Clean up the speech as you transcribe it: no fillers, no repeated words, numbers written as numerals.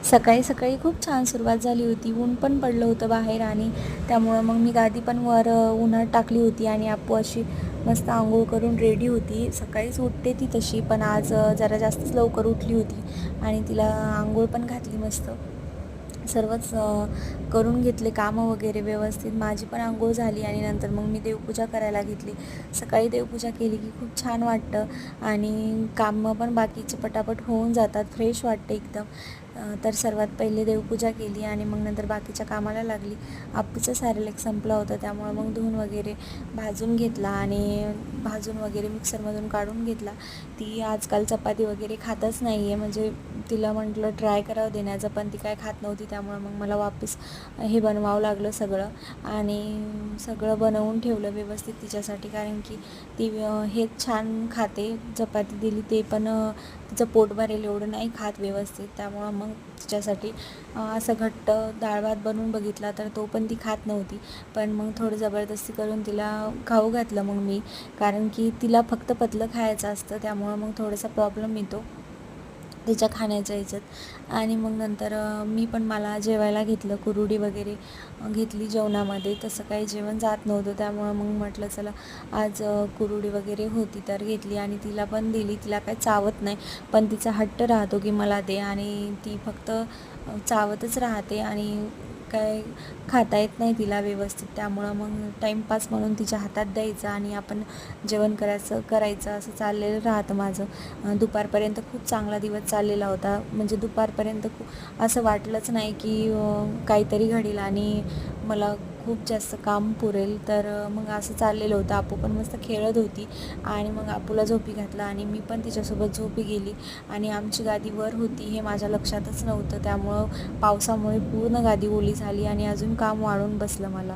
सकाळी सकाळी खूप छान सुरुवात झाली होती. ऊन पण पडलं होतं बाहेर आणि त्यामुळं मग मी गादी पण वर उन्हात टाकली होती आणि अप्पू अशी मस्त अंघोळ करून रेडी होती. सकाळीच उठते ती तशी, पण आज जरा जास्तच लवकर उठली होती आणि तिला अंघोळ पण घातली मस्त. सर्वच करून घेतले कामं वगैरे व्यवस्थित. माझी पण अंघोळ झाली आणि नंतर मग मी देवपूजा करायला घेतली. सकाळी देवपूजा केली की खूप छान वाटतं आणि कामं पण बाकीचे पटापट होऊन जातात, फ्रेश वाटतं एकदम. तर सर्वात पहिले देवपूजा केली आणि मग नंतर बाकीच्या कामाला लागली. अप्पूचं सॅरेलेक संपलं होतं, त्यामुळं मग धुवून वगैरे भाजून घेतला आणि भाजून वगैरे मिक्सरमधून काढून घेतला. ती आजकाल चपाती वगैरे खातच नाही आहे, म्हणजे तिला म्हटलं ट्राय करावं देण्याचं, पण ती काय खात नव्हती. त्यामुळं मग मला वापस हे बनवावं लागलं सगळं आणि सगळं बनवून ठेवलं व्यवस्थित तिच्यासाठी, कारण की ती हेच छान खाते. चपाती दिली ते पण तिचं पोट भरेल एवढं नाही खात व्यवस्थित. त्यामुळं मग तिच्यासाठी असं घट्ट डाळ भात बनवून बघितला, तर तो पण ती खात नव्हती. पण मग थोडं जबरदस्ती करून तिला खाऊ घातलं मग मी, कारण की तिला फक्त पतलं खायचं असतं. त्यामुळं मग थोडासा प्रॉब्लेम येतो तिच्या खाण्याच्या ह्याच्यात. आणि मग नंतर मला जेवायला घेतलं. कुरुडी वगैरे घेतली जेवणामध्ये. तसं काही जेवण जात नव्हतं, त्यामुळं मग म्हटलं चला आज कुरुडी वगैरे होती तर घेतली आणि तिला पण दिली. तिला काही चावत नाही, पण तिचा हट्ट राहतो की मला दे आणि ती फक्त चावतच राहते आणि काय खाता येत नाही तिला व्यवस्थित. त्यामुळं मग टाईमपास म्हणून तिच्या हातात द्यायचं आणि आपण जेवण करायचं असं चाललेलं राहतं माझं. दुपारपर्यंत खूप चांगला दिवस चाललेला होता, म्हणजे दुपारपर्यंत असं वाटलंच नाही की काहीतरी घडेल आणि मला खूप जास्त काम पुरेल. तर मग असं चाललेलं होतं. अप्पू पण मस्त खेळत होती आणि मग अप्पूला झोपी घातला आणि मी पण तिच्यासोबत झोपी गेली. आणि आमची गादी वर होती हे माझ्या लक्षातच नव्हतं, त्यामुळं पावसामुळे पूर्ण गादी ओली झाली आणि अजून काम वाढून बसलं मला.